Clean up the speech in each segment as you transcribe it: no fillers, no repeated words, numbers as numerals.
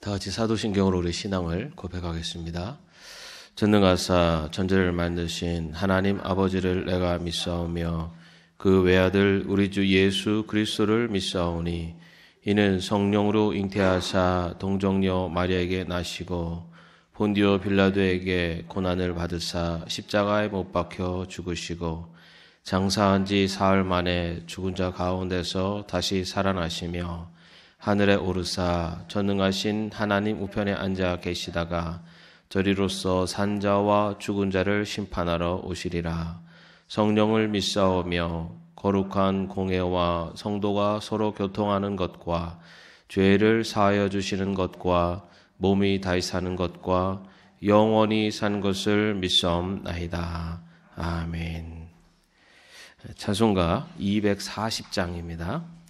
다 같이 사도신경으로 우리 신앙을 고백하겠습니다. 전능하사 천지를 만드신 하나님 아버지를 내가 믿사오며 그 외아들 우리 주 예수 그리스도를 믿사오니 이는 성령으로 잉태하사 동정녀 마리아에게 나시고 본디오 빌라도에게 고난을 받으사 십자가에 못 박혀 죽으시고 장사한 지 사흘 만에 죽은 자 가운데서 다시 살아나시며 하늘에 오르사 전능하신 하나님 우편에 앉아 계시다가 저리로서 산자와 죽은 자를 심판하러 오시리라. 성령을 믿사오며 거룩한 공회와 성도가 서로 교통하는 것과 죄를 사하여 주시는 것과 몸이 다시 사는 것과 영원히 산 것을 믿사옵나이다. 아멘. 찬송가 240장입니다.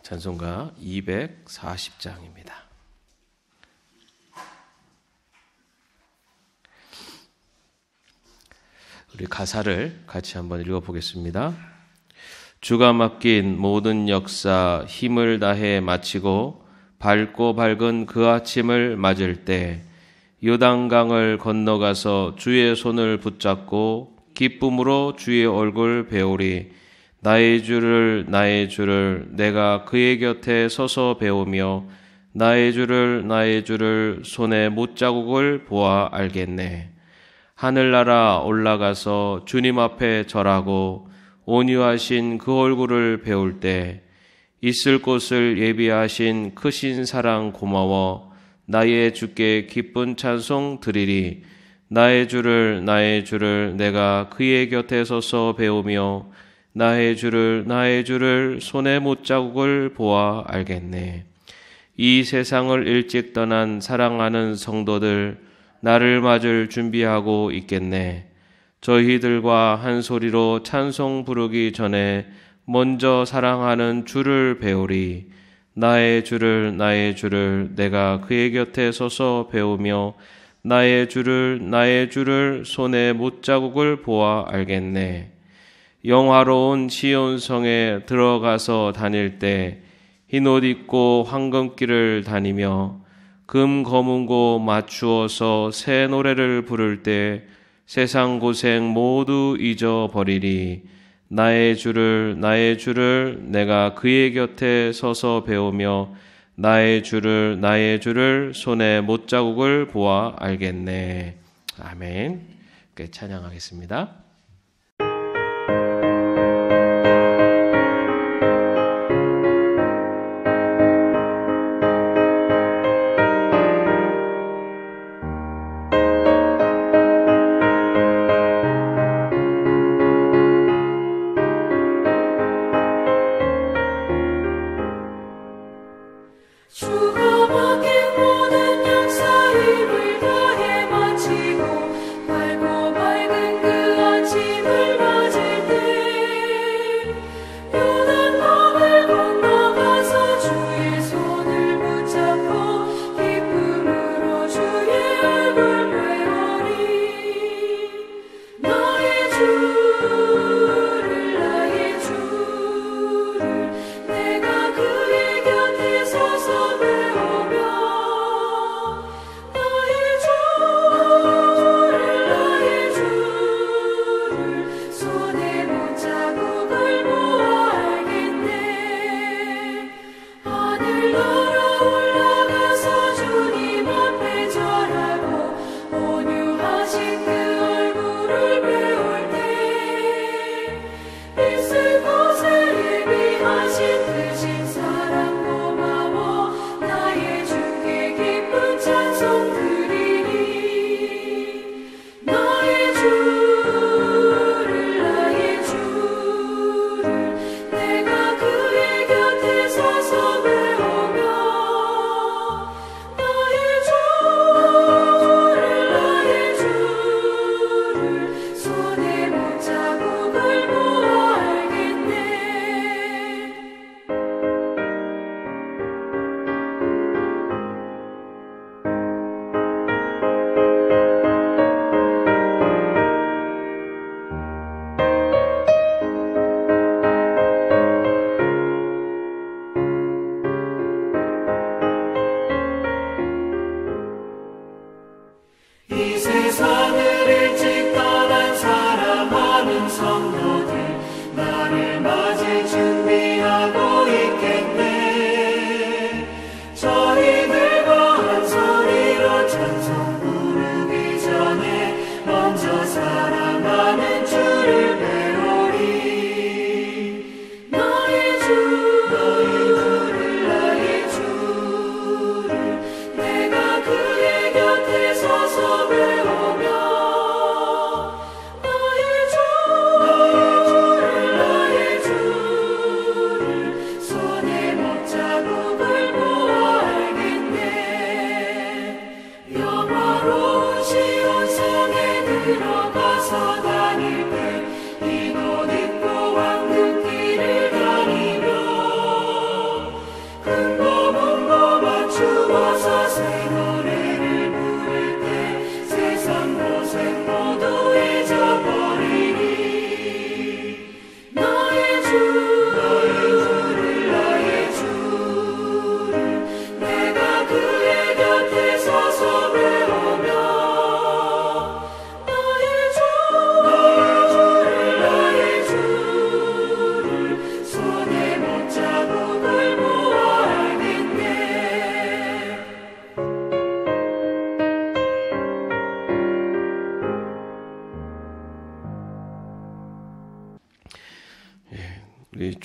찬송가 240장입니다. 우리 가사를 같이 한번 읽어보겠습니다. 주가 맡긴 모든 역사 힘을 다해 마치고 밝고 밝은 그 아침을 맞을 때 요단강을 건너가서 주의 손을 붙잡고 기쁨으로 주의 얼굴 배우리. 나의 주를 내가 그의 곁에 서서 배우며 나의 주를 손에 못자국을 보아 알겠네. 하늘나라 올라가서 주님 앞에 절하고 온유하신 그 얼굴을 배울 때 있을 곳을 예비하신 크신 사랑 고마워 나의 주께 기쁜 찬송 드리리. 나의 주를 내가 그의 곁에 서서 배우며 나의 주를 손에 못자국을 보아 알겠네. 이 세상을 일찍 떠난 사랑하는 성도들 나를 맞을 준비하고 있겠네. 저희들과 한 소리로 찬송 부르기 전에 먼저 사랑하는 주를 배우리. 나의 주를 내가 그의 곁에 서서 배우며 나의 주를 손에 못자국을 보아 알겠네. 영화로운 시온성에 들어가서 다닐 때 흰옷 입고 황금길을 다니며 금 거문고 맞추어서 새 노래를 부를 때 세상 고생 모두 잊어버리리. 나의 주를 내가 그의 곁에 서서 배우며 나의 주를 손에 못자국을 보아 알겠네. 아멘. 찬양하겠습니다. 힘을 다해 마치고 밝고 밝은 그 아침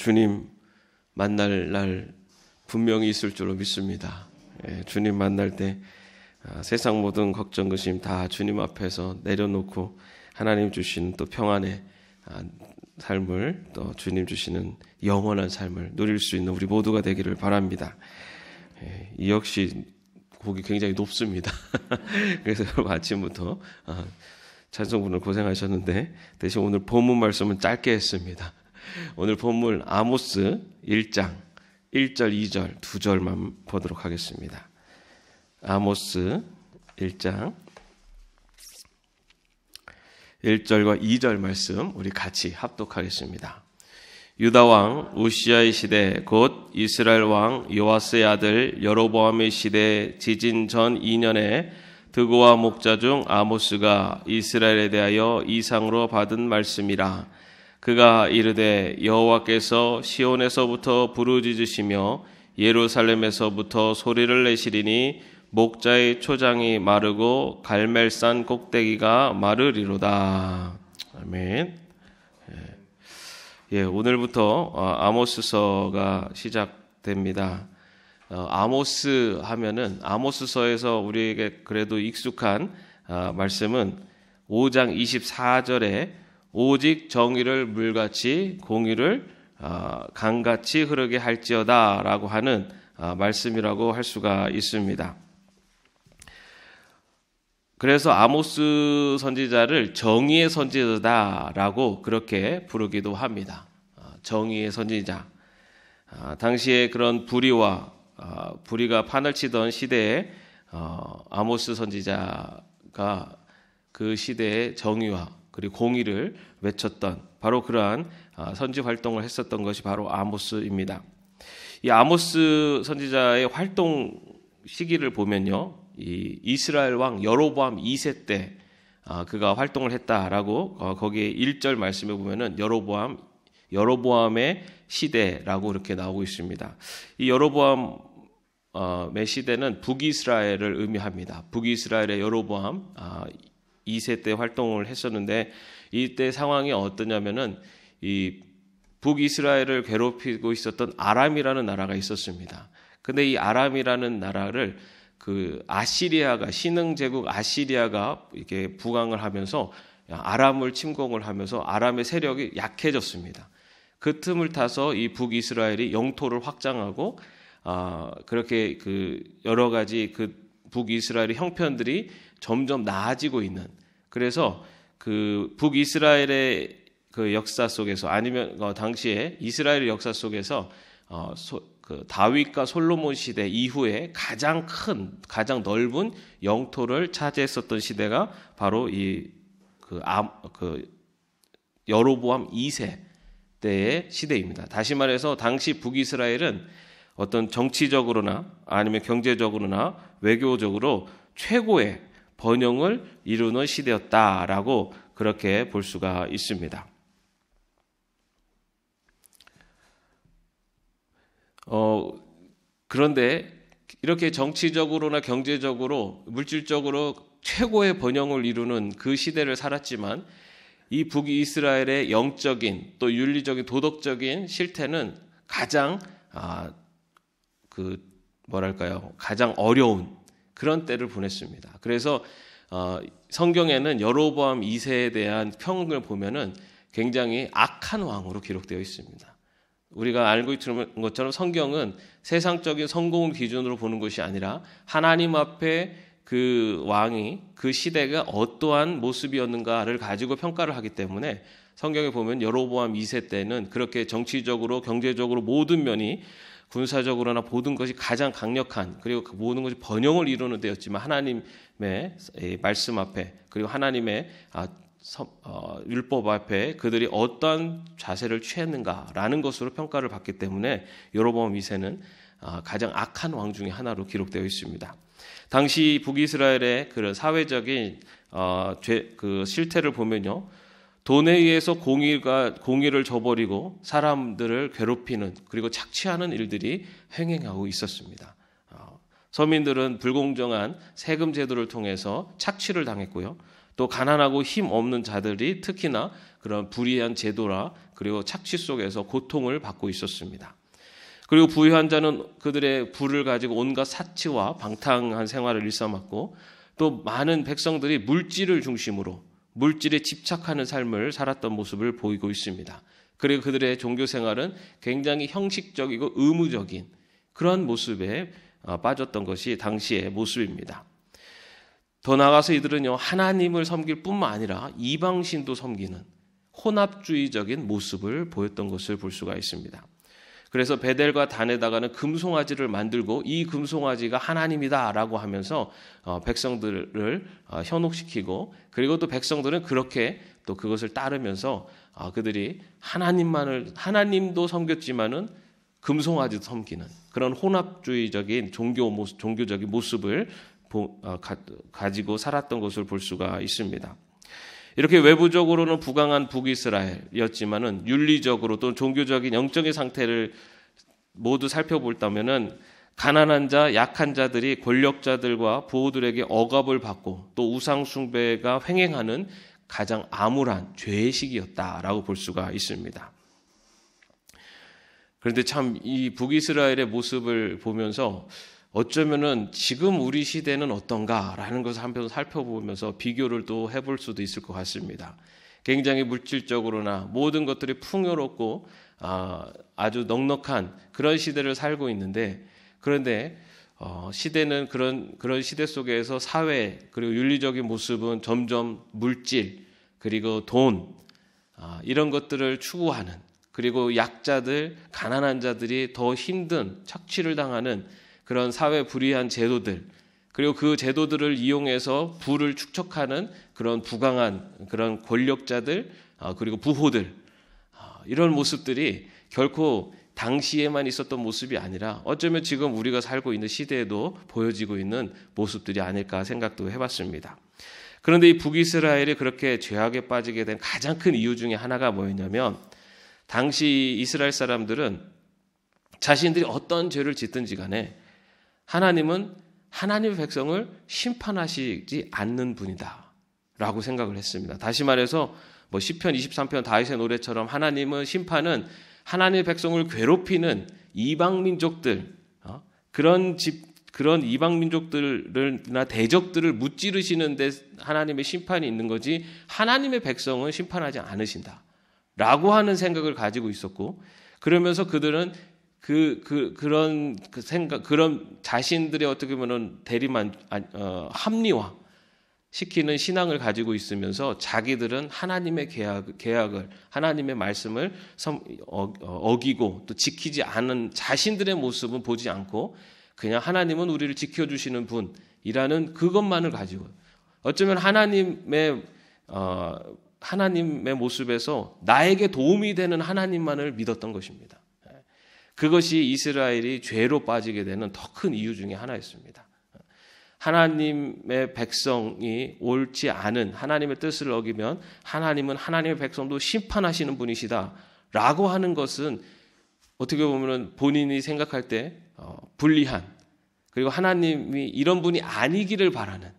주님 만날 날 분명히 있을 줄로 믿습니다. 주님 만날 때 세상 모든 걱정 근심 다 주님 앞에서 내려놓고 하나님 주시는 또 평안의 삶을, 또 주님 주시는 영원한 삶을 누릴 수 있는 우리 모두가 되기를 바랍니다. 이 역시 곡이 굉장히 높습니다. 그래서 여러분 아침부터 찬송분을 고생하셨는데 대신 오늘 본문 말씀은 짧게 했습니다. 오늘 본문 아모스 1장 1절 2절 2절만 보도록 하겠습니다. 아모스 1장 1절과 2절 말씀 우리 같이 합독하겠습니다. 유다 왕 우시아의 시대 곧 이스라엘 왕 요아스의 아들 여로보암의 시대 지진 전 2년에 드고와 목자 중 아모스가 이스라엘에 대하여 이상으로 받은 말씀이라. 그가 이르되 여호와께서 시온에서부터 부르짖으시며 예루살렘에서부터 소리를 내시리니 목자의 초장이 마르고 갈멜산 꼭대기가 마르리로다. 아멘. 오늘부터 아모스서가 시작됩니다. 아모스 하면은 아모스서에서 우리에게 그래도 익숙한 말씀은 5장 24절에 오직 정의를 물같이 공의를 강같이 흐르게 할지어다 라고 하는 말씀이라고 할 수가 있습니다. 그래서 아모스 선지자를 정의의 선지자다라고 그렇게 부르기도 합니다. 정의의 선지자. 당시에 그런 불의가 판을 치던 시대에 아모스 선지자가 그 시대의 정의와 그리고 공의를 외쳤던 바로 그러한 선지 활동을 했었던 것이 바로 아모스입니다. 이 아모스 선지자의 활동 시기를 보면요, 이 이스라엘 왕 여로보암 2세 때 그가 활동을 했다라고 거기에 1절 말씀에 보면은 여로보암의 시대라고 이렇게 나오고 있습니다. 이 여로보암의 시대는 북이스라엘을 의미합니다. 북이스라엘의 여로보암 2세 때 활동을 했었는데 이때 상황이 어떠냐면은 이 북이스라엘을 괴롭히고 있었던 아람이라는 나라가 있었습니다. 근데 이 아람이라는 나라를 그 아시리아가 신흥 제국 아시리아가 이렇게 부강을 하면서 아람을 침공을 하면서 아람의 세력이 약해졌습니다. 그 틈을 타서 이 북이스라엘이 영토를 확장하고 그렇게 그 여러 가지 그 북이스라엘의 형편들이 점점 나아지고 있는, 그래서 그 북이스라엘의 그 역사 속에서 아니면 당시에 이스라엘의 역사 속에서 그 다윗과 솔로몬 시대 이후에 가장 큰, 가장 넓은 영토를 차지했었던 시대가 바로 이 여로보암 2세 때의 시대입니다. 다시 말해서 당시 북이스라엘은 어떤 정치적으로나 아니면 경제적으로나 외교적으로 최고의 번영을 이루는 시대였다라고 그렇게 볼 수가 있습니다. 그런데 이렇게 정치적으로나 경제적으로 물질적으로 최고의 번영을 이루는 그 시대를 살았지만 이 북이스라엘의 영적인 또 윤리적인 도덕적인 실태는 가장 가장 어려운 그런 때를 보냈습니다. 그래서 성경에는 여로보암 2세에 대한 평을 보면은 굉장히 악한 왕으로 기록되어 있습니다. 우리가 알고 있는 것처럼 성경은 세상적인 성공을 기준으로 보는 것이 아니라 하나님 앞에 그 왕이 그 시대가 어떠한 모습이었는가를 가지고 평가를 하기 때문에 성경에 보면 여로보암 2세 때는 그렇게 정치적으로 경제적으로 모든 면이 군사적으로나 모든 것이 가장 강력한, 그리고 그 모든 것이 번영을 이루는 데였지만 하나님의 말씀 앞에 그리고 하나님의 율법 앞에 그들이 어떠한 자세를 취했는가라는 것으로 평가를 받기 때문에 여로보암 2세는 가장 악한 왕 중에 하나로 기록되어 있습니다. 당시 북이스라엘의 그런 사회적인 그 실태를 보면요, 돈에 의해서 공의를 저버리고 사람들을 괴롭히는 그리고 착취하는 일들이 횡행하고 있었습니다. 서민들은 불공정한 세금 제도를 통해서 착취를 당했고요. 또 가난하고 힘 없는 자들이 특히나 그런 불의한 제도라 그리고 착취 속에서 고통을 받고 있었습니다. 그리고 부유한 자는 그들의 부를 가지고 온갖 사치와 방탕한 생활을 일삼았고 또 많은 백성들이 물질을 중심으로 물질에 집착하는 삶을 살았던 모습을 보이고 있습니다. 그리고 그들의 종교 생활은 굉장히 형식적이고 의무적인 그런 모습에 빠졌던 것이 당시의 모습입니다. 더 나아가서 이들은요, 하나님을 섬길 뿐만 아니라 이방신도 섬기는 혼합주의적인 모습을 보였던 것을 볼 수가 있습니다. 그래서 베델과 단에다가는 금송아지를 만들고 이 금송아지가 하나님이다라고 하면서 백성들을 현혹시키고 그리고 또 백성들은 그렇게 또 그것을 따르면서 그들이 하나님도 섬겼지만은 금송아지도 섬기는 그런 혼합주의적인 종교적인 모습을 가지고 살았던 것을 볼 수가 있습니다. 이렇게 외부적으로는 부강한 북이스라엘이었지만은 윤리적으로 또 종교적인 영적인 상태를 모두 살펴볼다면은 가난한 자, 약한 자들이 권력자들과 부호들에게 억압을 받고 또 우상 숭배가 횡행하는 가장 암울한 죄의식이었다라고 볼 수가 있습니다. 그런데 참 이 북이스라엘의 모습을 보면서 어쩌면은 지금 우리 시대는 어떤가라는 것을 한편 살펴보면서 비교를 또 해볼 수도 있을 것 같습니다. 굉장히 물질적으로나 모든 것들이 풍요롭고 아주 넉넉한 그런 시대를 살고 있는데 그런데 시대는 그런 시대 속에서 사회 그리고 윤리적인 모습은 점점 물질 그리고 돈 이런 것들을 추구하는 그리고 약자들 가난한 자들이 더 힘든 착취를 당하는 그런 사회 불의한 제도들 그리고 그 제도들을 이용해서 부를 축적하는 그런 부강한 그런 권력자들 그리고 부호들 이런 모습들이 결코 당시에만 있었던 모습이 아니라 어쩌면 지금 우리가 살고 있는 시대에도 보여지고 있는 모습들이 아닐까 생각도 해봤습니다. 그런데 이 북이스라엘이 그렇게 죄악에 빠지게 된 가장 큰 이유 중에 하나가 뭐였냐면 당시 이스라엘 사람들은 자신들이 어떤 죄를 짓든지 간에 하나님은 하나님의 백성을 심판하시지 않는 분이다 라고 생각을 했습니다. 다시 말해서 시편 23편 다윗의 노래처럼 하나님은 심판은 하나님의 백성을 괴롭히는 이방 민족들 그런 이방 민족들이나 대적들을 무찌르시는데 하나님의 심판이 있는 거지 하나님의 백성은 심판하지 않으신다라고 하는 생각을 가지고 있었고 그러면서 그들은 그런 자신들의 어떻게 보면 합리화 시키는 신앙을 가지고 있으면서 자기들은 하나님의 계약을 하나님의 말씀을 어기고 또 지키지 않은 자신들의 모습은 보지 않고 그냥 하나님은 우리를 지켜주시는 분이라는 그것만을 가지고 어쩌면 하나님의 모습에서 나에게 도움이 되는 하나님만을 믿었던 것입니다. 그것이 이스라엘이 죄로 빠지게 되는 더 큰 이유 중에 하나였습니다. 하나님의 백성이 옳지 않은 하나님의 뜻을 어기면 하나님은 하나님의 백성도 심판하시는 분이시다라고 하는 것은 어떻게 보면 본인이 생각할 때 불리한 그리고 하나님이 이런 분이 아니기를 바라는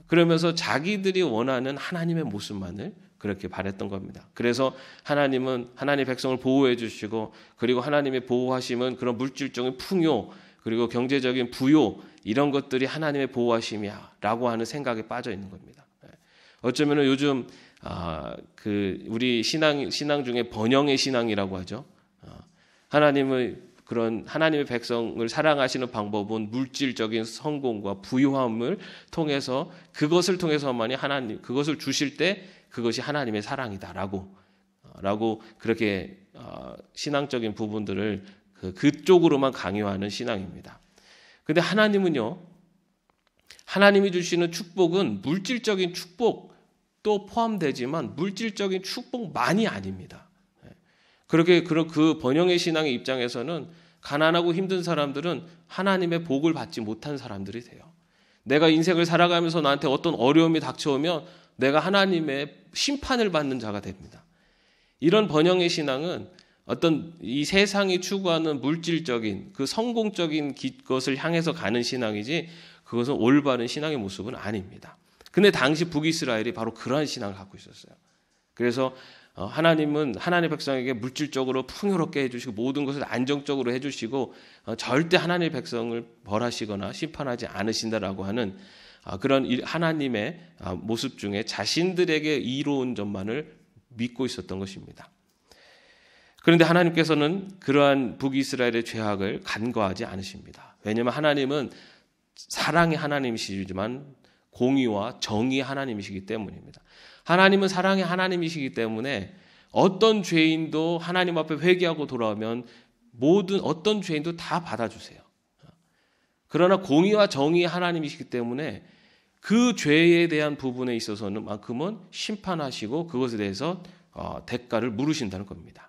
그러면서 자기들이 원하는 하나님의 모습만을 그렇게 바랬던 겁니다. 그래서 하나님은 하나님의 백성을 보호해 주시고 그리고 하나님의 보호하심은 그런 물질적인 풍요 그리고 경제적인 부요 이런 것들이 하나님의 보호하심이야라고 하는 생각에 빠져 있는 겁니다. 어쩌면 요즘 우리 신앙 중에 번영의 신앙이라고 하죠. 하나님의 백성을 사랑하시는 방법은 물질적인 성공과 부유함을 통해서 그것을 통해서만이 그것을 주실 때 그것이 하나님의 사랑이다라고 그렇게 신앙적인 부분들을 그쪽으로만 강요하는 신앙입니다. 근데 하나님은요, 하나님이 주시는 축복은 물질적인 축복도 포함되지만 물질적인 축복만이 아닙니다. 그렇게 그 번영의 신앙의 입장에서는 가난하고 힘든 사람들은 하나님의 복을 받지 못한 사람들이 돼요. 내가 인생을 살아가면서 나한테 어떤 어려움이 닥쳐오면 내가 하나님의 심판을 받는 자가 됩니다. 이런 번영의 신앙은 어떤 이 세상이 추구하는 물질적인 그 성공적인 것을 향해서 가는 신앙이지 그것은 올바른 신앙의 모습은 아닙니다. 근데 당시 북이스라엘이 바로 그러한 신앙을 갖고 있었어요. 그래서 하나님은 하나님의 백성에게 물질적으로 풍요롭게 해주시고 모든 것을 안정적으로 해주시고 절대 하나님의 백성을 벌하시거나 심판하지 않으신다라고 하는 그런 하나님의 모습 중에 자신들에게 이로운 점만을 믿고 있었던 것입니다. 그런데 하나님께서는 그러한 북이스라엘의 죄악을 간과하지 않으십니다. 왜냐하면 하나님은 사랑의 하나님이시지만 공의와 정의의 하나님이시기 때문입니다. 하나님은 사랑의 하나님이시기 때문에 어떤 죄인도 하나님 앞에 회개하고 돌아오면 모든 어떤 죄인도 다 받아주세요. 그러나 공의와 정의의 하나님이시기 때문에 그 죄에 대한 부분에 있어서는 만큼은 심판하시고 그것에 대해서 대가를 물으신다는 겁니다.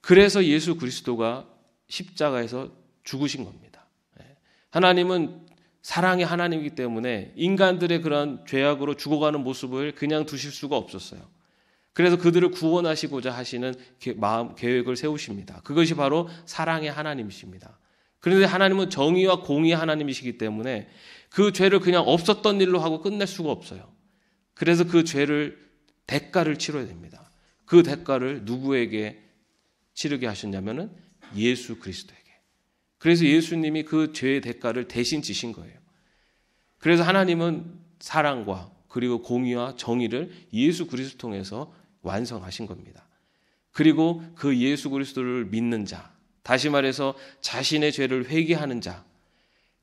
그래서 예수 그리스도가 십자가에서 죽으신 겁니다. 하나님은 사랑의 하나님이기 때문에 인간들의 그런 죄악으로 죽어가는 모습을 그냥 두실 수가 없었어요. 그래서 그들을 구원하시고자 하시는 계획을 세우십니다. 그것이 바로 사랑의 하나님이십니다. 그런데 하나님은 정의와 공의의 하나님이시기 때문에 그 죄를 그냥 없었던 일로 하고 끝낼 수가 없어요. 그래서 그 죄를 대가를 치러야 됩니다. 그 대가를 누구에게 치르게 하셨냐면은 예수 그리스도에게. 그래서 예수님이 그 죄의 대가를 대신 지신 거예요. 그래서 하나님은 사랑과 그리고 공의와 정의를 예수 그리스도 통해서 완성하신 겁니다. 그리고 그 예수 그리스도를 믿는 자, 다시 말해서 자신의 죄를 회개하는 자,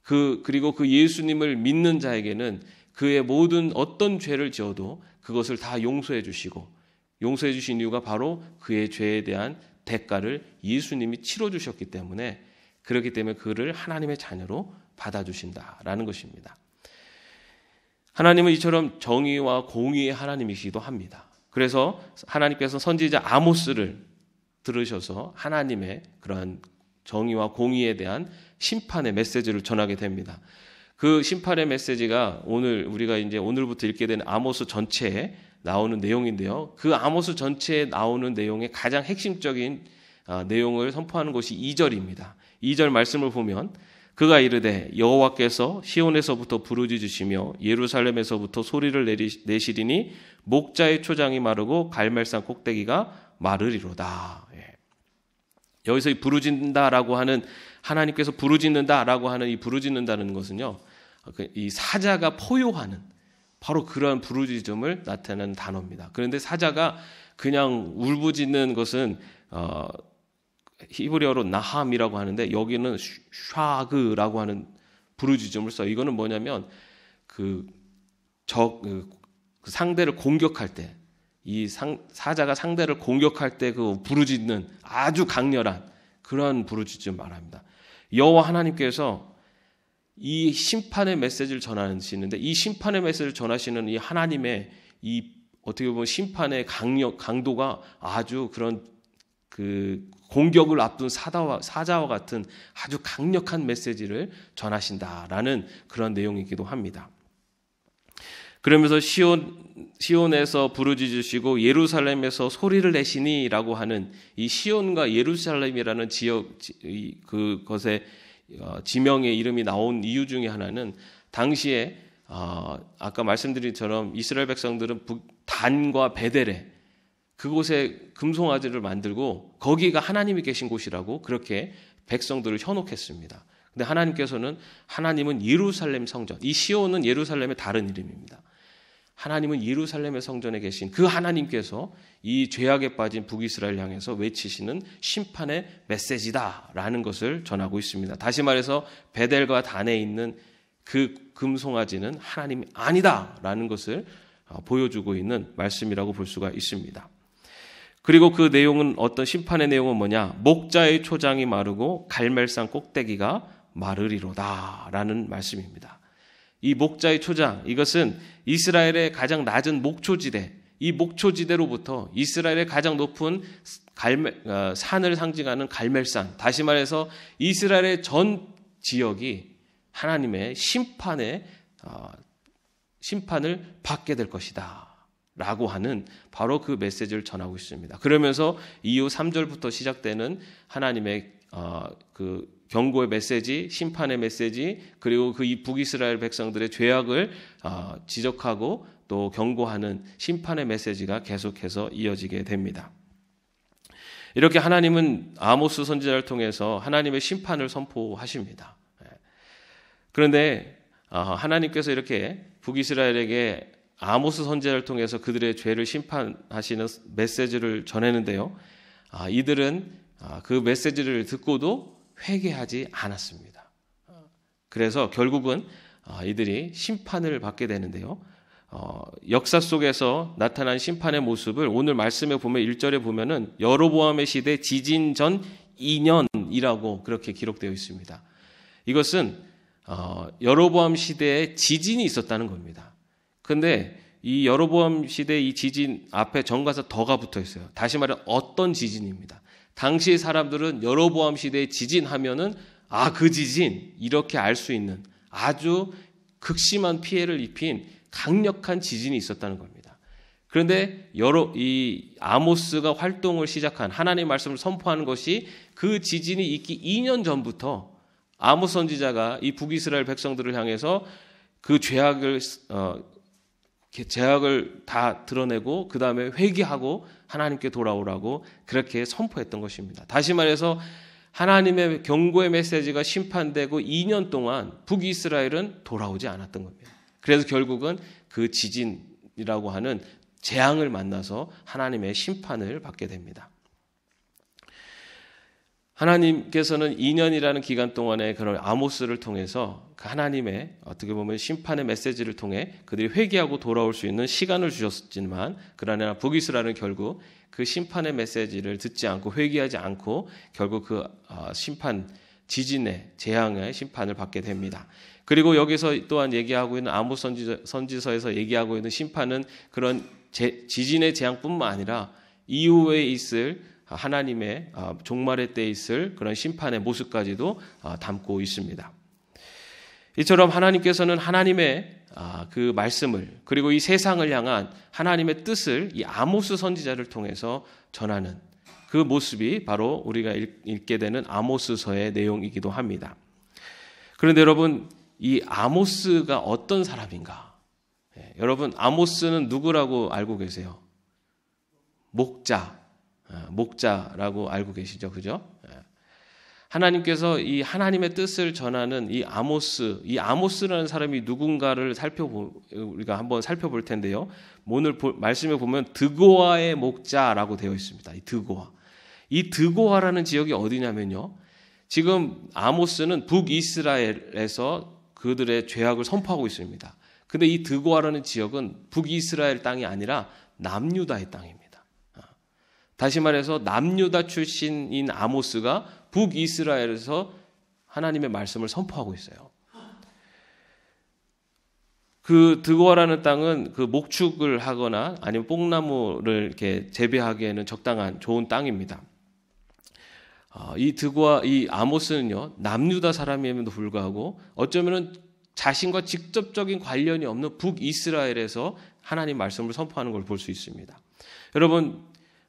그리고 그 예수님을 믿는 자에게는 그의 모든 어떤 죄를 지어도 그것을 다 용서해 주시고, 용서해 주신 이유가 바로 그의 죄에 대한 대가를 예수님이 치러 주셨기 때문에, 그렇기 때문에 그를 하나님의 자녀로 받아주신다라는 것입니다. 하나님은 이처럼 정의와 공의의 하나님이시기도 합니다. 그래서 하나님께서 선지자 아모스를 들으셔서 하나님의 그러한 정의와 공의에 대한 심판의 메시지를 전하게 됩니다. 그 심판의 메시지가 우리가 이제 오늘부터 읽게 되는 아모스 전체에 나오는 내용인데요. 그 아모스 전체에 나오는 내용의 가장 핵심적인 내용을 선포하는 것이 2절입니다. 2절 말씀을 보면 그가 이르되 여호와께서 시온에서부터 부르짖으시며 예루살렘에서부터 소리를 내시리니 목자의 초장이 마르고 갈멜산 꼭대기가 마르리로다. 여기서 이 부르짖는다라고 하는, 하나님께서 부르짖는다라고 하는 이 부르짖는다는 것은요, 이 사자가 포효하는 바로 그러한 부르짖음을 나타내는 단어입니다. 그런데 사자가 그냥 울부짖는 것은 히브리어로 나함이라고 하는데 여기는 샤그라고 하는 부르짖음을 써요. 이거는 뭐냐면 그 상대를 공격할 때, 이 사자가 상대를 공격할 때 그 부르짖는 아주 강렬한 그러한 부르짖음 말합니다. 여호와 하나님께서 이 심판의 메시지를 전하시는데, 이 심판의 메시지를 전하시는 이 하나님의 이 어떻게 보면 심판의 강도가 아주 그런 그 공격을 앞둔 사자와 같은 아주 강력한 메시지를 전하신다라는 그런 내용이기도 합니다. 그러면서 시온에서 부르짖으시고 예루살렘에서 소리를 내시니라고 하는 이 시온과 예루살렘이라는 지역, 그것의 지명의 이름이 나온 이유 중에 하나는 당시에 아까 말씀드린 것처럼 이스라엘 백성들은 단과 베델에 그곳에 금송아지를 만들고 거기가 하나님이 계신 곳이라고 그렇게 백성들을 현혹했습니다. 근데 하나님은 예루살렘 성전, 이 시온은 예루살렘의 다른 이름입니다. 하나님은 예루살렘의 성전에 계신 그 하나님께서 이 죄악에 빠진 북이스라엘 향해서 외치시는 심판의 메시지다라는 것을 전하고 있습니다. 다시 말해서 베델과 단에 있는 그 금송아지는 하나님이 아니다라는 것을 보여주고 있는 말씀이라고 볼 수가 있습니다. 그리고 그 내용은, 어떤 심판의 내용은 뭐냐? 목자의 초장이 마르고 갈멜산 꼭대기가 마르리로다라는 말씀입니다. 이 목자의 초장, 이것은 이스라엘의 가장 낮은 목초지대, 이 목초지대로부터 이스라엘의 가장 높은 산을 상징하는 갈멜산, 다시 말해서 이스라엘의 전 지역이 하나님의 심판을 받게 될 것이다 라고 하는 바로 그 메시지를 전하고 있습니다. 그러면서 이후 3절부터 시작되는 하나님의 그 경고의 메시지, 심판의 메시지, 그리고 그 북이스라엘 백성들의 죄악을 지적하고 또 경고하는 심판의 메시지가 계속해서 이어지게 됩니다. 이렇게 하나님은 아모스 선지자를 통해서 하나님의 심판을 선포하십니다. 그런데 하나님께서 이렇게 북이스라엘에게 아모스 선지자를 통해서 그들의 죄를 심판하시는 메시지를 전했는데요. 이들은 그 메시지를 듣고도 회개하지 않았습니다. 그래서 결국은 이들이 심판을 받게 되는데요. 역사 속에서 나타난 심판의 모습을 오늘 말씀에 보면 1절에 보면은 여로보암의 시대 지진 전 2년이라고 그렇게 기록되어 있습니다. 이것은 여로보암 시대에 지진이 있었다는 겁니다. 그런데 이 여로보암 시대 이 지진 앞에 정가사 더가 붙어 있어요. 다시 말해 어떤 지진입니다. 당시 사람들은 여로보암 시대의 지진 하면은 그 지진 이렇게 알 수 있는 아주 극심한 피해를 입힌 강력한 지진이 있었다는 겁니다. 그런데 이 아모스가 활동을 시작한 하나님의 말씀을 선포하는 것이 그 지진이 있기 2년 전부터 아모스 선지자가 이 북이스라엘 백성들을 향해서 그 죄악을 다 드러내고 그 다음에 회개하고 하나님께 돌아오라고 그렇게 선포했던 것입니다. 다시 말해서 하나님의 경고의 메시지가 심판되고 2년 동안 북이스라엘은 돌아오지 않았던 겁니다. 그래서 결국은 그 지진이라고 하는 재앙을 만나서 하나님의 심판을 받게 됩니다. 하나님께서는 2년이라는 기간 동안에 그런 아모스를 통해서 그 하나님의 어떻게 보면 심판의 메시지를 통해 그들이 회개하고 돌아올 수 있는 시간을 주셨지만 그러나 북이스라엘은 결국 그 심판의 메시지를 듣지 않고 회개하지 않고 결국 그 심판 지진의 재앙의 심판을 받게 됩니다. 그리고 여기서 또한 얘기하고 있는 아모스 선지서에서 얘기하고 있는 심판은 그런 지진의 재앙뿐만 아니라 이후에 있을 하나님의 종말의 때에 있을 그런 심판의 모습까지도 담고 있습니다. 이처럼 하나님께서는 하나님의 그 말씀을 그리고 이 세상을 향한 하나님의 뜻을 이 아모스 선지자를 통해서 전하는 그 모습이 바로 우리가 읽게 되는 아모스서의 내용이기도 합니다. 그런데 여러분, 이 아모스가 어떤 사람인가? 여러분, 아모스는 누구라고 알고 계세요? 목자라고 알고 계시죠, 그죠? 하나님께서 이 하나님의 뜻을 전하는 이 아모스라는 사람이 누군가를 우리가 한번 살펴볼 텐데요. 오늘 말씀에 보면 드고아의 목자라고 되어 있습니다. 이 드고아라는 지역이 어디냐면요. 지금 아모스는 북이스라엘에서 그들의 죄악을 선포하고 있습니다. 근데 이 드고아라는 지역은 북이스라엘 땅이 아니라 남유다의 땅입니다. 다시 말해서 남유다 출신인 아모스가 북이스라엘에서 하나님의 말씀을 선포하고 있어요. 그 드고아라는 땅은 그 목축을 하거나 아니면 뽕나무를 이렇게 재배하기에는 적당한 좋은 땅입니다. 이 아모스는요, 남유다 사람임에도 불구하고 어쩌면은 자신과 직접적인 관련이 없는 북이스라엘에서 하나님 말씀을 선포하는 걸 볼 수 있습니다. 여러분,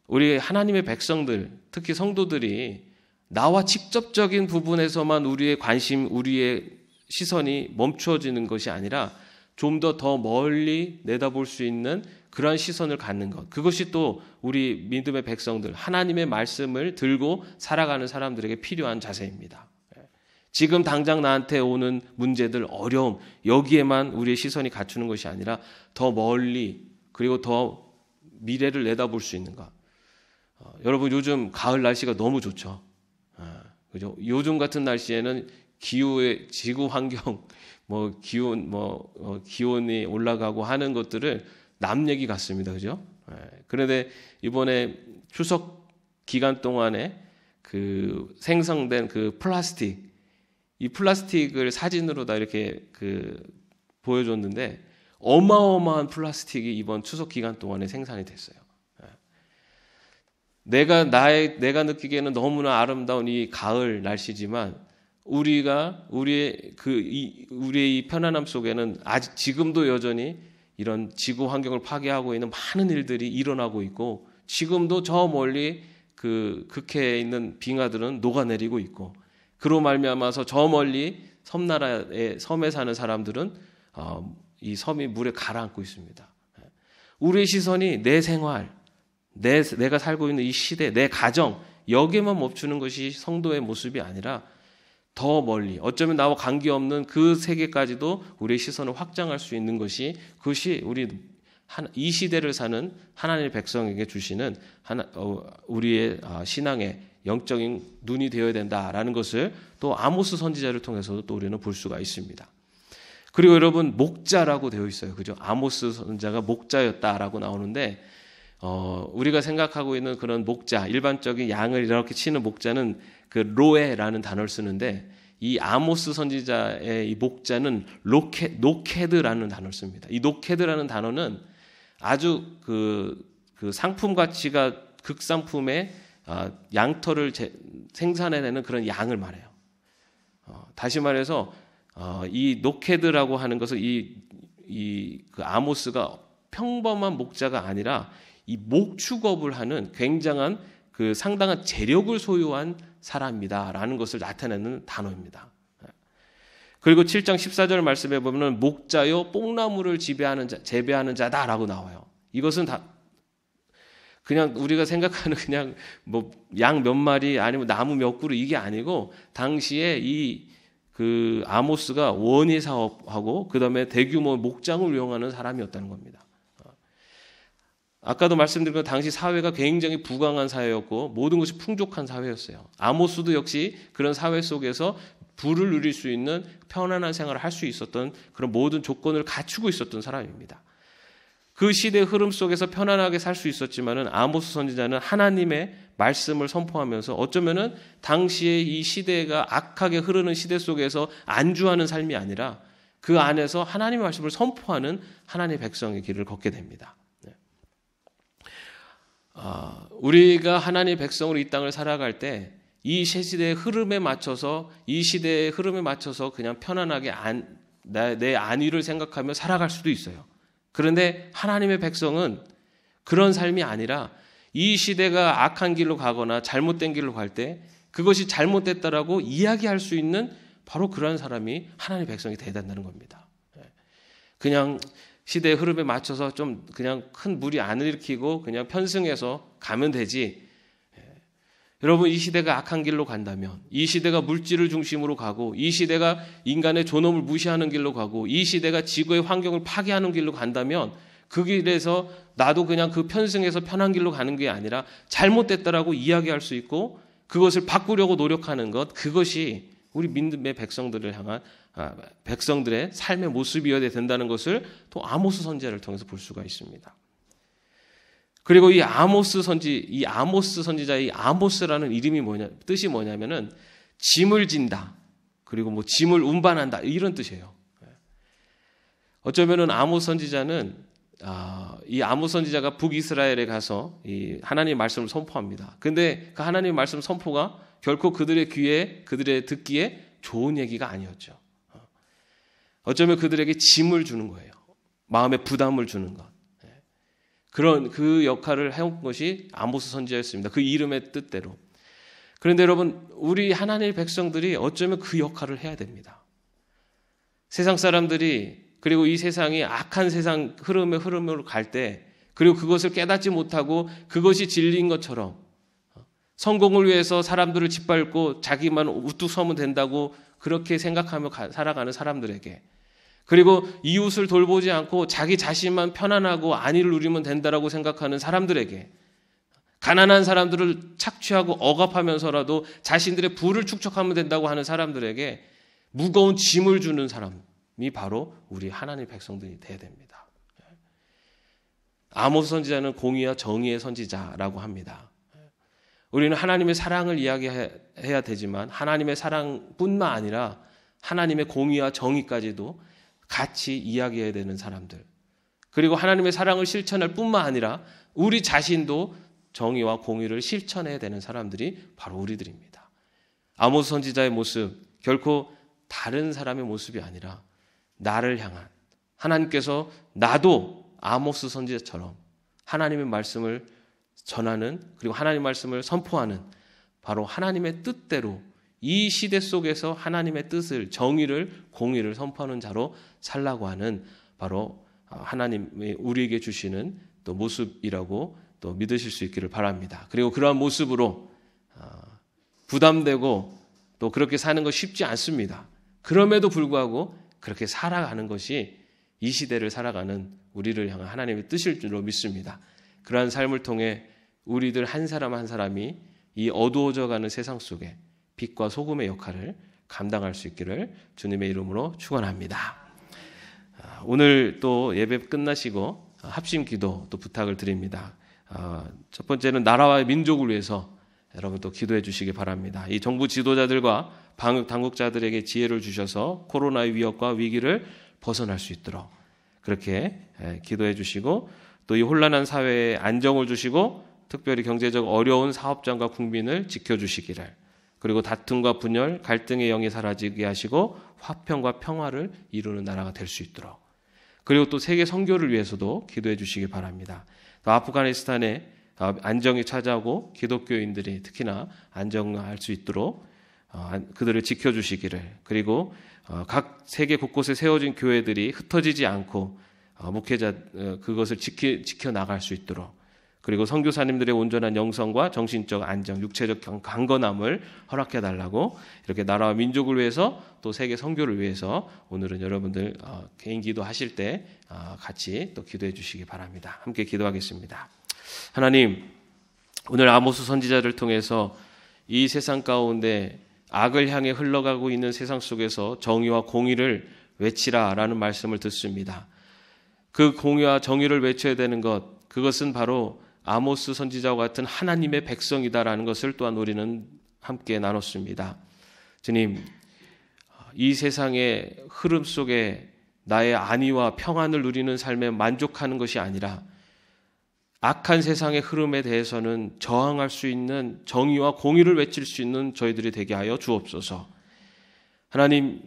우리 하나님의 백성들, 특히 성도들이 나와 직접적인 부분에서만 우리의 관심, 우리의 시선이 멈추어지는 것이 아니라 좀 더 멀리 내다볼 수 있는 그러한 시선을 갖는 것. 그것이 또 우리 믿음의 백성들, 하나님의 말씀을 들고 살아가는 사람들에게 필요한 자세입니다. 지금 당장 나한테 오는 문제들, 어려움, 여기에만 우리의 시선이 갖추는 것이 아니라 더 멀리 그리고 더 미래를 내다볼 수 있는 것. 여러분, 요즘 가을 날씨가 너무 좋죠. 그죠? 요즘 같은 날씨에는 기후의 지구 환경, 기온이 올라가고 하는 것들을 남 얘기 같습니다. 그죠? 그런데 이번에 추석 기간 동안에 그 생성된 그 이 플라스틱을 사진으로 다 이렇게 보여줬는데 어마어마한 플라스틱이 이번 추석 기간 동안에 생산이 됐어요. 내가 느끼기에는 너무나 아름다운 이 가을 날씨지만 우리의 이 편안함 속에는 아직 지금도 여전히 이런 지구 환경을 파괴하고 있는 많은 일들이 일어나고 있고 지금도 저 멀리 그 극해에 있는 빙하들은 녹아내리고 있고 그로 말미암아서 저 멀리 섬에 사는 사람들은 이 섬이 물에 가라앉고 있습니다. 우리의 시선이 내 생활, 내가 살고 있는 이 시대, 내 가정 여기에만 멈추는 것이 성도의 모습이 아니라 더 멀리, 어쩌면 나와 관계없는 그 세계까지도 우리의 시선을 확장할 수 있는 것이, 그것이 이 시대를 사는 하나님의 백성에게 주시는 우리의 신앙의 영적인 눈이 되어야 된다라는 것을 또 아모스 선지자를 통해서도 또 우리는 볼 수가 있습니다. 그리고 여러분, 목자라고 되어 있어요. 그죠? 아모스 선지자가 목자였다라고 나오는데, 우리가 생각하고 있는 그런 목자, 일반적인 양을 이렇게 치는 목자는 그 로에라는 단어를 쓰는데, 이 아모스 선지자의 이 목자는 노케드라는 단어를 씁니다. 이 노케드라는 단어는 아주 그 상품 가치가 극상품의 양털을 생산해내는 그런 양을 말해요. 다시 말해서 이 노케드라고 하는 것은 그 아모스가 평범한 목자가 아니라 이 목축업을 하는 굉장한 그 상당한 재력을 소유한 사람이다라는 것을 나타내는 단어입니다. 그리고 7장 14절 말씀에 보면 목자요 뽕나무를 재배하는 자다라고 나와요. 이것은 다 그냥 우리가 생각하는 그냥 뭐 양 몇 마리 아니면 나무 몇 그루 이게 아니고, 당시에 그 아모스가 원예 사업하고 그다음에 대규모 목장을 운영하는 사람이었다는 겁니다. 아까도 말씀드린 것, 당시 사회가 굉장히 부강한 사회였고 모든 것이 풍족한 사회였어요. 아모스도 역시 그런 사회 속에서 부를 누릴 수 있는 편안한 생활을 할 수 있었던 그런 모든 조건을 갖추고 있었던 사람입니다. 그 시대의 흐름 속에서 편안하게 살 수 있었지만은 아모스 선지자는 하나님의 말씀을 선포하면서 어쩌면은 당시에 이 시대가 악하게 흐르는 시대 속에서 안주하는 삶이 아니라 그 안에서 하나님의 말씀을 선포하는 하나님의 백성의 길을 걷게 됩니다. 우리가 하나님의 백성으로 이 땅을 살아갈 때 이 시대의 흐름에 맞춰서 그냥 편안하게 내 안위를 생각하며 살아갈 수도 있어요. 그런데 하나님의 백성은 그런 삶이 아니라 이 시대가 악한 길로 가거나 잘못된 길로 갈 때 그것이 잘못됐다라고 이야기할 수 있는 바로 그런 사람이 하나님의 백성이 돼야 된다는 겁니다. 그냥 시대의 흐름에 맞춰서 좀 그냥 큰 무리 안 일으키고 그냥 편승해서 가면 되지. 여러분, 이 시대가 악한 길로 간다면, 이 시대가 물질을 중심으로 가고, 이 시대가 인간의 존엄을 무시하는 길로 가고, 이 시대가 지구의 환경을 파괴하는 길로 간다면 그 길에서 나도 그냥 그 편승해서 편한 길로 가는 게 아니라 잘못됐다라고 이야기할 수 있고 그것을 바꾸려고 노력하는 것, 그것이 우리 믿음의 백성들을 향한 백성들의 삶의 모습이어야 된다는 것을 또 아모스 선지자를 통해서 볼 수가 있습니다. 그리고 이 아모스 선지자의 아모스라는 이름이 뜻이 뭐냐면은 짐을 진다. 그리고 뭐 짐을 운반한다. 이런 뜻이에요. 어쩌면은 아모스 선지자는 이 아모스 선지자가 북이스라엘에 가서 이 하나님의 말씀을 선포합니다. 근데 그 하나님의 말씀 선포가 결코 그들의 듣기에 좋은 얘기가 아니었죠. 어쩌면 그들에게 짐을 주는 거예요. 마음의 부담을 주는 것. 그런 그 역할을 해온 것이 아모스 선지자였습니다. 그 이름의 뜻대로. 그런데 여러분, 우리 하나님의 백성들이 어쩌면 그 역할을 해야 됩니다. 세상 사람들이, 그리고 이 세상이 악한 세상 흐름으로 갈 때, 그리고 그것을 깨닫지 못하고 그것이 진리인 것처럼 성공을 위해서 사람들을 짓밟고 자기만 우뚝 서면 된다고 그렇게 생각하며 살아가는 사람들에게, 그리고 이웃을 돌보지 않고 자기 자신만 편안하고 안위를 누리면 된다라고 생각하는 사람들에게, 가난한 사람들을 착취하고 억압하면서라도 자신들의 부를 축적하면 된다고 하는 사람들에게 무거운 짐을 주는 사람이 바로 우리 하나님의 백성들이 돼야 됩니다. 아모스 선지자는 공의와 정의의 선지자라고 합니다. 우리는 하나님의 사랑을 이야기해야 되지만 하나님의 사랑뿐만 아니라 하나님의 공의와 정의까지도 같이 이야기해야 되는 사람들, 그리고 하나님의 사랑을 실천할 뿐만 아니라 우리 자신도 정의와 공의를 실천해야 되는 사람들이 바로 우리들입니다. 아모스 선지자의 모습, 결코 다른 사람의 모습이 아니라 나를 향한, 하나님께서 나도 아모스 선지자처럼 하나님의 말씀을 전하는, 그리고 하나님의 말씀을 선포하는 바로 하나님의 뜻대로 이 시대 속에서 하나님의 뜻을, 정의를, 공의를 선포하는 자로 살라고 하는 바로 하나님이 우리에게 주시는 또 모습이라고 또 믿으실 수 있기를 바랍니다. 그리고 그러한 모습으로 부담되고 또 그렇게 사는 거 쉽지 않습니다. 그럼에도 불구하고 그렇게 살아가는 것이 이 시대를 살아가는 우리를 향한 하나님의 뜻일 줄로 믿습니다. 그러한 삶을 통해 우리들 한 사람 한 사람이 이 어두워져가는 세상 속에 빛과 소금의 역할을 감당할 수 있기를 주님의 이름으로 축원합니다. 오늘 또 예배 끝나시고 합심 기도 또 부탁을 드립니다. 첫 번째는 나라와 민족을 위해서 여러분 또 기도해 주시기 바랍니다. 이 정부 지도자들과 방역 당국자들에게 지혜를 주셔서 코로나의 위협과 위기를 벗어날 수 있도록 그렇게 기도해 주시고 또 이 혼란한 사회에 안정을 주시고 특별히 경제적 어려운 사업장과 국민을 지켜주시기를, 그리고 다툼과 분열, 갈등의 영이 사라지게 하시고 화평과 평화를 이루는 나라가 될 수 있도록, 그리고 또 세계 선교를 위해서도 기도해 주시기 바랍니다. 또 아프가니스탄에 안정이 찾아오고 기독교인들이 특히나 안정할 수 있도록 그들을 지켜주시기를, 그리고 각 세계 곳곳에 세워진 교회들이 흩어지지 않고 목회자 그것을 지켜나갈 수 있도록, 그리고 선교사님들의 온전한 영성과 정신적 안정, 육체적 강건함을 허락해달라고 이렇게 나라와 민족을 위해서 또 세계 선교를 위해서 오늘은 여러분들 개인 기도하실 때 같이 또 기도해 주시기 바랍니다. 함께 기도하겠습니다. 하나님, 오늘 아모스 선지자를 통해서 이 세상 가운데 악을 향해 흘러가고 있는 세상 속에서 정의와 공의를 외치라라는 말씀을 듣습니다. 그 공의와 정의를 외쳐야 되는 것, 그것은 바로 아모스 선지자와 같은 하나님의 백성이다라는 것을 또한 우리는 함께 나눴습니다. 주님, 이 세상의 흐름 속에 나의 안위와 평안을 누리는 삶에 만족하는 것이 아니라 악한 세상의 흐름에 대해서는 저항할 수 있는 정의와 공의를 외칠 수 있는 저희들이 되게 하여 주옵소서. 하나님,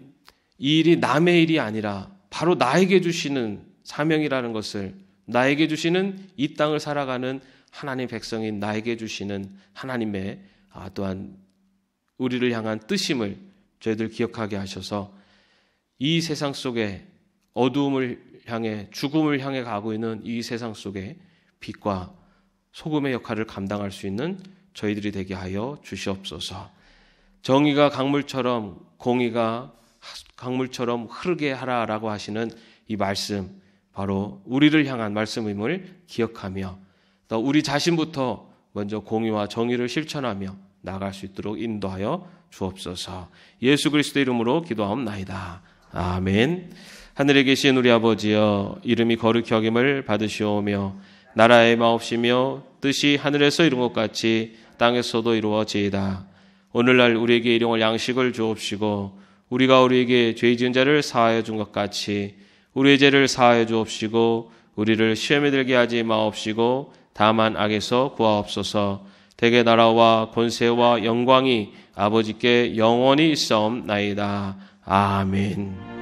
이 일이 남의 일이 아니라 바로 나에게 주시는 사명이라는 것을, 나에게 주시는 이 땅을 살아가는 하나님 백성인 나에게 주시는 하나님의 또한 우리를 향한 뜻임을 저희들 기억하게 하셔서 이 세상 속에 어두움을 향해, 죽음을 향해 가고 있는 이 세상 속에 빛과 소금의 역할을 감당할 수 있는 저희들이 되게 하여 주시옵소서. 정의가 강물처럼, 공의가 강물처럼 흐르게 하라라고 하시는 이 말씀, 바로 우리를 향한 말씀임을 기억하며 또 우리 자신부터 먼저 공의와 정의를 실천하며 나아갈 수 있도록 인도하여 주옵소서. 예수 그리스도의 이름으로 기도하옵나이다. 아멘. 하늘에 계신 우리 아버지여, 이름이 거룩히 여김을 받으시오며 나라의 마옵시며 뜻이 하늘에서 이룬 것 같이 땅에서도 이루어지이다. 오늘날 우리에게 일용할 양식을 주옵시고 우리가 우리에게 죄 지은 자를 사하여 준 것 같이 우리의 죄를 사하여 주옵시고 우리를 시험에 들게 하지 마옵시고 다만 악에서 구하옵소서. 대개 나라와 권세와 영광이 아버지께 영원히 있사옵나이다. 아멘.